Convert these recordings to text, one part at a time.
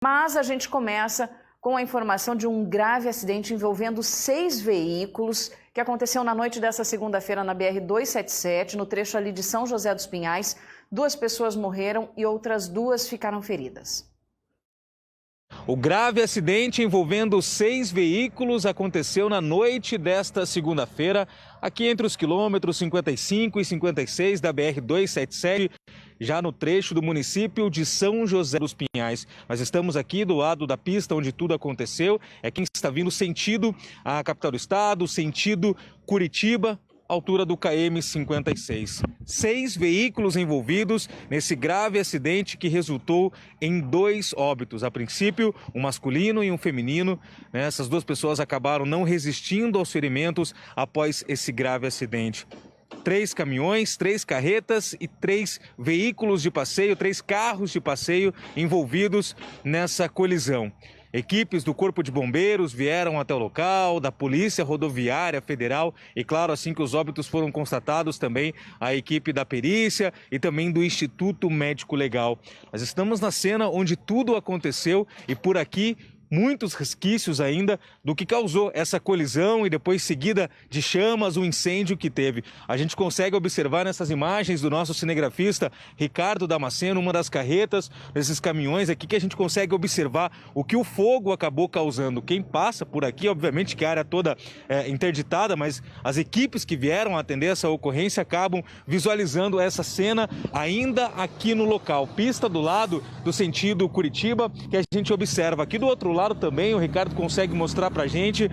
Mas a gente começa com a informação de um grave acidente envolvendo 6 veículos que aconteceu na noite dessa segunda-feira na BR-277, no trecho ali de São José dos Pinhais. 2 pessoas morreram e outras 2 ficaram feridas. O grave acidente envolvendo 6 veículos aconteceu na noite desta segunda-feira, aqui entre os quilômetros 55 e 56 da BR-277, já no trecho do município de São José dos Pinhais. Nós estamos aqui do lado da pista onde tudo aconteceu, é quem está vindo sentido a capital do estado, sentido Curitiba, altura do KM 56. 6 veículos envolvidos nesse grave acidente que resultou em 2 óbitos. A princípio, um masculino e um feminino. Essas 2 pessoas acabaram não resistindo aos ferimentos após esse grave acidente. 3 caminhões, 3 carretas e 3 veículos de passeio, 3 carros de passeio envolvidos nessa colisão. Equipes do Corpo de Bombeiros vieram até o local, da Polícia Rodoviária Federal e, claro, assim que os óbitos foram constatados, também a equipe da perícia e também do Instituto Médico Legal. Nós estamos na cena onde tudo aconteceu e por aqui muitos resquícios ainda do que causou essa colisão e depois seguida de chamas, o incêndio que teve. A gente consegue observar nessas imagens do nosso cinegrafista Ricardo Damasceno, uma das carretas desses caminhões aqui, que a gente consegue observar o que o fogo acabou causando. Quem passa por aqui, obviamente que a área toda é interditada, mas as equipes que vieram atender essa ocorrência acabam visualizando essa cena ainda aqui no local. Pista do lado do sentido Curitiba, que a gente observa aqui do outro lado também, o Ricardo consegue mostrar pra gente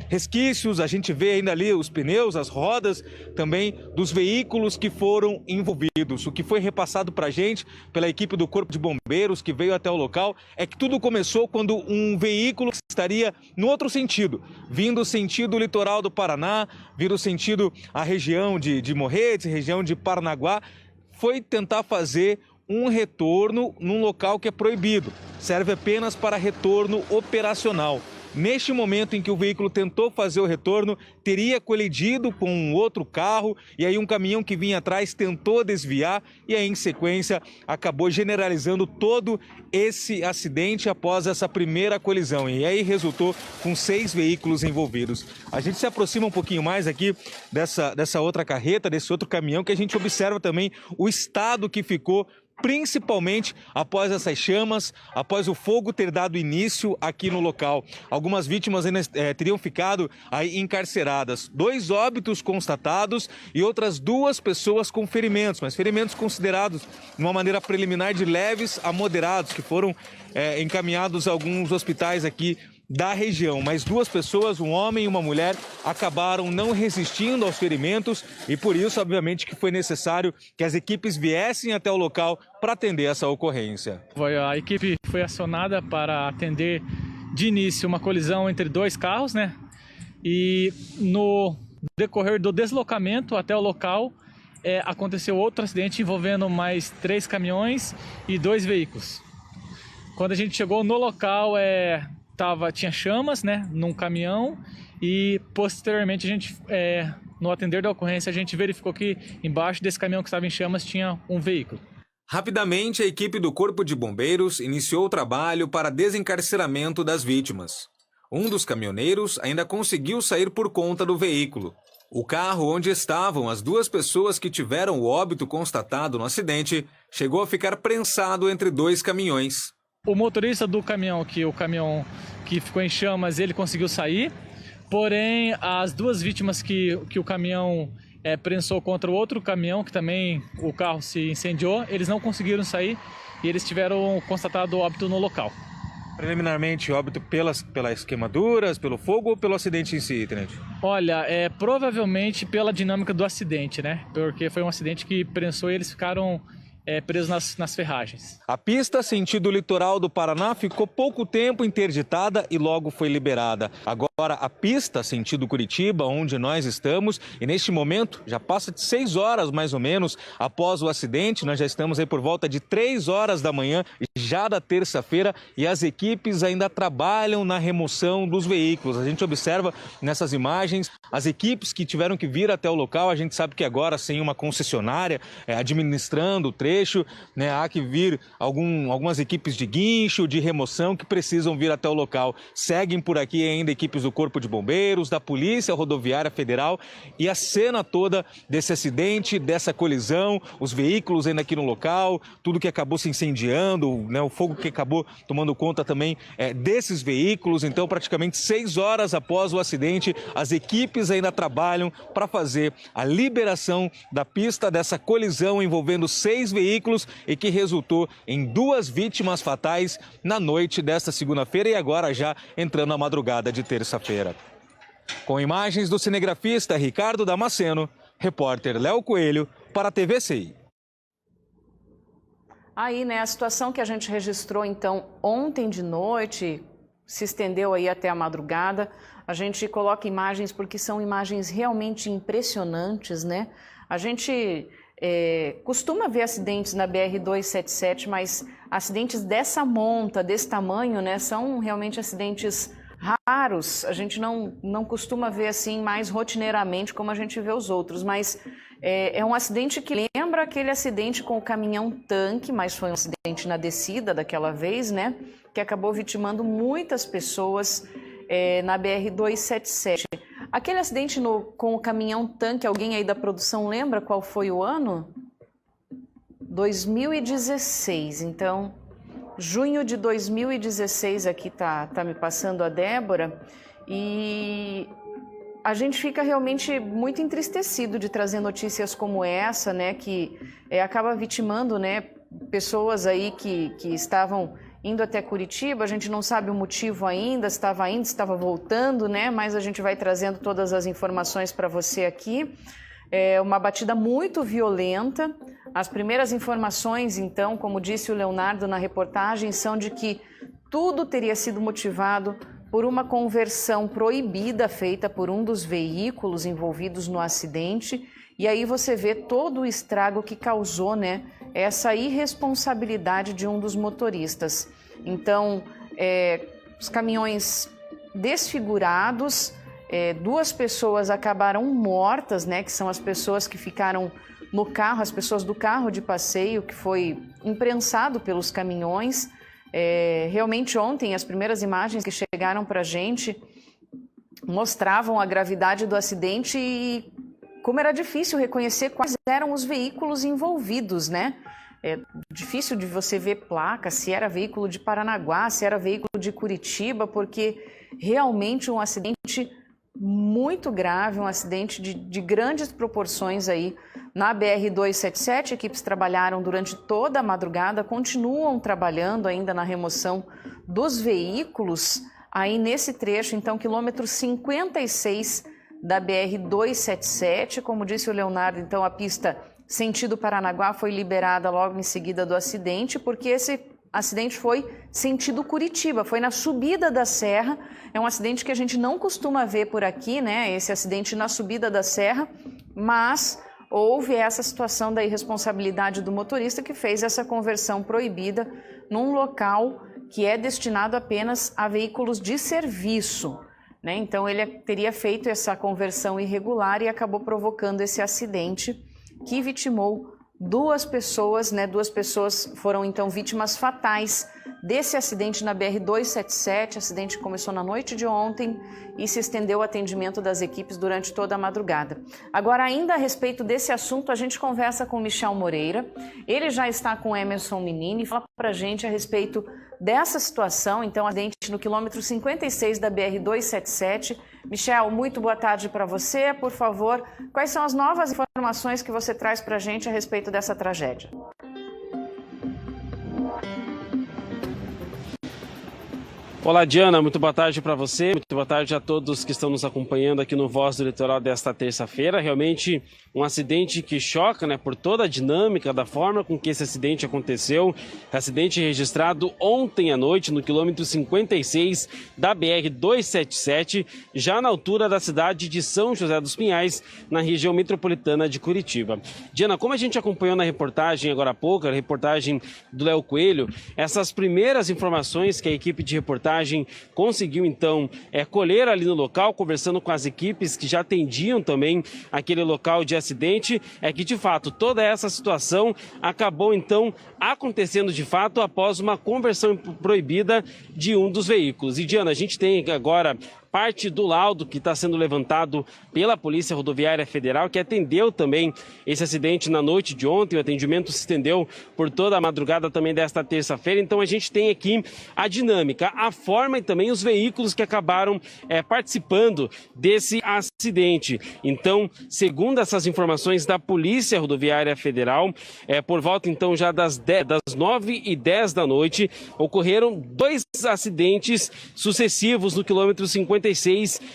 resquícios, a gente vê ainda ali os pneus, as rodas também dos veículos que foram envolvidos. O que foi repassado pra gente pela equipe do Corpo de Bombeiros que veio até o local é que tudo começou quando um veículo estaria no outro sentido, vindo sentido litoral do Paraná, vindo sentido a região de Morretes, região de Paranaguá, foi tentar fazer um retorno num local que é proibido, serve apenas para retorno operacional. Neste momento em que o veículo tentou fazer o retorno, teria colidido com um outro carro e aí um caminhão que vinha atrás tentou desviar e aí em sequência acabou generalizando todo esse acidente após essa primeira colisão e aí resultou com 6 veículos envolvidos. A gente se aproxima um pouquinho mais aqui dessa outra carreta, desse outro caminhão, que a gente observa também o estado que ficou, principalmente após essas chamas, após o fogo ter dado início aqui no local. Algumas vítimas ainda teriam ficado aí encarceradas. 2 óbitos constatados e outras 2 pessoas com ferimentos, mas ferimentos considerados de uma maneira preliminar de leves a moderados, que foram encaminhados a alguns hospitais aqui da região, mas 2 pessoas, um homem e uma mulher, acabaram não resistindo aos ferimentos e por isso, obviamente, que foi necessário que as equipes viessem até o local para atender essa ocorrência. A equipe foi acionada para atender de início uma colisão entre 2 carros, né? E no decorrer do deslocamento até o local, aconteceu outro acidente envolvendo mais 3 caminhões e 2 veículos. Quando a gente chegou no local, tinha chamas, né, num caminhão e posteriormente a gente, no atender da ocorrência, a gente verificou que embaixo desse caminhão que estava em chamas tinha um veículo. Rapidamente, a equipe do Corpo de Bombeiros iniciou o trabalho para desencarceramento das vítimas. Um dos caminhoneiros ainda conseguiu sair por conta do veículo. O carro onde estavam as 2 pessoas que tiveram o óbito constatado no acidente chegou a ficar prensado entre 2 caminhões. O motorista do caminhão, o caminhão que ficou em chamas, ele conseguiu sair, porém as 2 vítimas que o caminhão prensou contra o outro caminhão, que também o carro se incendiou, eles não conseguiram sair e eles tiveram constatado óbito no local. Preliminarmente, óbito pelas queimaduras, pelo fogo ou pelo acidente em si, tenente? Olha, provavelmente pela dinâmica do acidente, né? Porque foi um acidente que prensou e eles ficaram presos nas ferragens. A pista sentido litoral do Paraná ficou pouco tempo interditada e logo foi liberada. Agora a pista sentido Curitiba, onde nós estamos, e neste momento já passa de 6 horas mais ou menos após o acidente. Nós já estamos aí por volta de 3 horas da manhã, já da terça-feira, e as equipes ainda trabalham na remoção dos veículos. A gente observa nessas imagens as equipes que tiveram que vir até o local. A gente sabe que agora, sem uma concessionária administrando o trecho, trecho, né? Há que vir algumas equipes de guincho, de remoção que precisam vir até o local. Seguem por aqui ainda equipes do Corpo de Bombeiros, da Polícia Rodoviária Federal, e a cena toda desse acidente, dessa colisão, os veículos ainda aqui no local, tudo que acabou se incendiando, né? O fogo que acabou tomando conta também desses veículos. Então, praticamente 6 horas após o acidente, as equipes ainda trabalham para fazer a liberação da pista dessa colisão envolvendo 6 veículos e que resultou em 2 vítimas fatais na noite desta segunda-feira e agora já entrando na madrugada de terça-feira. Com imagens do cinegrafista Ricardo Damasceno, repórter Léo Coelho para a TVCI. Aí, né, a situação que a gente registrou, então, ontem de noite, se estendeu aí até a madrugada. A gente coloca imagens porque são imagens realmente impressionantes, né? A gente costuma ver acidentes na BR-277, mas acidentes dessa monta, desse tamanho, né, são realmente acidentes raros. A gente não costuma ver assim mais rotineiramente como a gente vê os outros, mas é um acidente que lembra aquele acidente com o caminhão-tanque, mas foi um acidente na descida daquela vez, né? Que acabou vitimando muitas pessoas na BR-277. Aquele acidente com o caminhão-tanque, alguém aí da produção lembra qual foi o ano? 2016, então, junho de 2016, aqui tá me passando a Débora, e a gente fica realmente muito entristecido de trazer notícias como essa, né, que acaba vitimando, né, pessoas aí que estavam indo até Curitiba. A gente não sabe o motivo ainda, estava indo, estava voltando, né, mas a gente vai trazendo todas as informações para você aqui. É uma batida muito violenta. As primeiras informações, então, como disse o Leonardo na reportagem, são de que tudo teria sido motivado por uma conversão proibida feita por um dos veículos envolvidos no acidente. E aí você vê todo o estrago que causou, né, essa irresponsabilidade de um dos motoristas. Então, os caminhões desfigurados, 2 pessoas acabaram mortas, né, que são as pessoas que ficaram no carro, as pessoas do carro de passeio, que foi imprensado pelos caminhões. Realmente ontem as primeiras imagens que chegaram para a gente mostravam a gravidade do acidente e como era difícil reconhecer quais eram os veículos envolvidos, né? É difícil de você ver placa, se era veículo de Paranaguá, se era veículo de Curitiba, porque realmente um acidente muito grave, um acidente de grandes proporções aí na BR-277. Equipes trabalharam durante toda a madrugada, continuam trabalhando ainda na remoção dos veículos aí nesse trecho, então, quilômetro 56 da BR-277. Como disse o Leonardo, então, a pista sentido Paranaguá foi liberada logo em seguida do acidente, porque esse acidente foi sentido Curitiba, foi na subida da serra. É um acidente que a gente não costuma ver por aqui, né? Esse acidente na subida da serra, mas houve essa situação da irresponsabilidade do motorista que fez essa conversão proibida num local que é destinado apenas a veículos de serviço, né? Então ele teria feito essa conversão irregular e acabou provocando esse acidente que vitimou 2 pessoas, né? 2 pessoas foram então vítimas fatais desse acidente na BR-277, acidente que começou na noite de ontem e se estendeu o atendimento das equipes durante toda a madrugada. Agora, ainda a respeito desse assunto, a gente conversa com o Michel Moreira. Ele já está com o Emerson Menini e fala para a gente a respeito dessa situação, então, acidente no quilômetro 56 da BR-277. Michel, muito boa tarde para você. Por favor, quais são as novas informações que você traz para a gente a respeito dessa tragédia? Olá, Diana, muito boa tarde para você, muito boa tarde a todos que estão nos acompanhando aqui no Voz do Litoral desta terça-feira. Realmente um acidente que choca, né, por toda a dinâmica da forma com que esse acidente aconteceu. Acidente registrado ontem à noite no quilômetro 56 da BR-277, já na altura da cidade de São José dos Pinhais, na região metropolitana de Curitiba. Diana, como a gente acompanhou na reportagem agora há pouco, a reportagem do Léo Coelho, essas primeiras informações que a equipe de reportagem reportagem conseguiu então colher ali no local, conversando com as equipes que já atendiam também aquele local de acidente, é que de fato toda essa situação acabou então acontecendo de fato após uma conversão proibida de um dos veículos. E Diana, a gente tem agora parte do laudo que está sendo levantado pela Polícia Rodoviária Federal, que atendeu também esse acidente na noite de ontem. O atendimento se estendeu por toda a madrugada também desta terça-feira. Então a gente tem aqui a dinâmica, a forma e também os veículos que acabaram participando desse acidente. Então, segundo essas informações da Polícia Rodoviária Federal, por volta então já das 9h10 da noite, ocorreram 2 acidentes sucessivos no quilômetro 56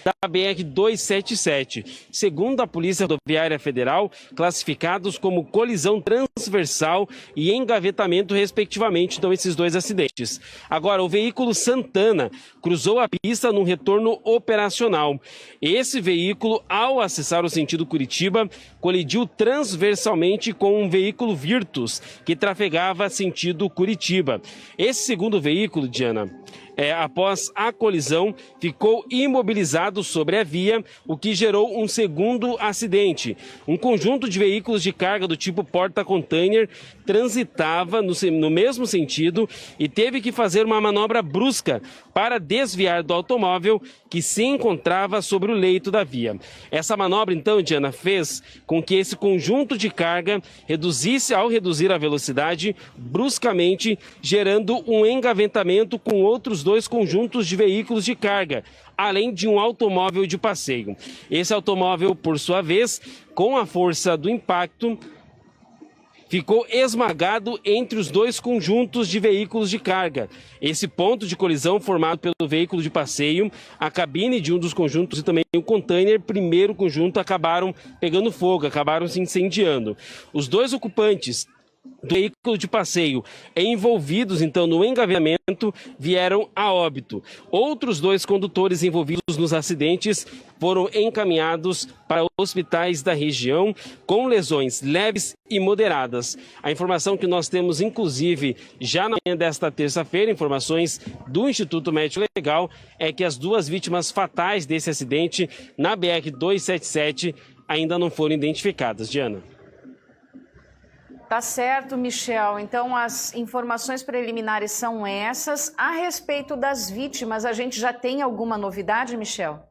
da BR-277. Segundo a Polícia Rodoviária Federal, classificados como colisão transversal e engavetamento, respectivamente, então esses 2 acidentes. Agora, o veículo Santana cruzou a pista num retorno operacional. Esse veículo, ao acessar o sentido Curitiba, colidiu transversalmente com um veículo Virtus, que trafegava sentido Curitiba. Esse segundo veículo, Diana, após a colisão, ficou imobilizado sobre a via, o que gerou um segundo acidente. Um conjunto de veículos de carga do tipo porta-container transitava no mesmo sentido e teve que fazer uma manobra brusca para desviar do automóvel que se encontrava sobre o leito da via. Essa manobra, então, Diana, fez com que esse conjunto de carga ao reduzir a velocidade bruscamente, gerando um engavetamento com outros 2 conjuntos de veículos de carga, além de um automóvel de passeio. Esse automóvel, por sua vez, com a força do impacto, ficou esmagado entre os 2 conjuntos de veículos de carga. Esse ponto de colisão formado pelo veículo de passeio, a cabine de um dos conjuntos e também o container, primeiro conjunto, acabaram pegando fogo, acabaram se incendiando. Os 2 ocupantes do veículo de passeio envolvidos então no engavetamento vieram a óbito. Outros 2 condutores envolvidos nos acidentes foram encaminhados para hospitais da região com lesões leves e moderadas. A informação que nós temos, inclusive, já na manhã desta terça-feira, informações do Instituto Médico Legal, é que as 2 vítimas fatais desse acidente na BR-277 ainda não foram identificadas. Diana. Tá certo, Michel. Então, as informações preliminares são essas. A respeito das vítimas, a gente já tem alguma novidade, Michel?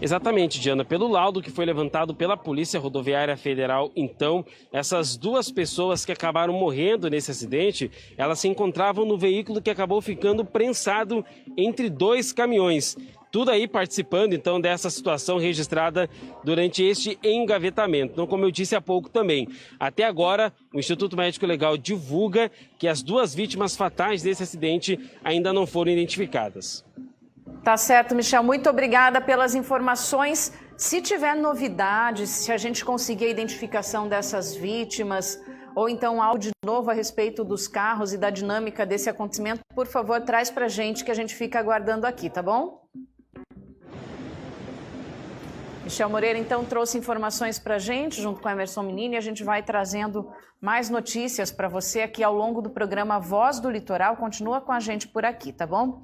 Exatamente, Diana. Pelo laudo que foi levantado pela Polícia Rodoviária Federal, então, essas 2 pessoas que acabaram morrendo nesse acidente, elas se encontravam no veículo que acabou ficando prensado entre 2 caminhões. Tudo aí participando, então, dessa situação registrada durante este engavetamento. Então, como eu disse há pouco também, até agora, o Instituto Médico Legal divulga que as 2 vítimas fatais desse acidente ainda não foram identificadas. Tá certo, Michel. Muito obrigada pelas informações. Se tiver novidades, se a gente conseguir a identificação dessas vítimas, ou então algo de novo a respeito dos carros e da dinâmica desse acontecimento, por favor, traz pra gente que a gente fica aguardando aqui, tá bom? Michel Moreira, então, trouxe informações para a gente, junto com a Emerson Menino, e a gente vai trazendo mais notícias para você aqui ao longo do programa Voz do Litoral. Continua com a gente por aqui, tá bom?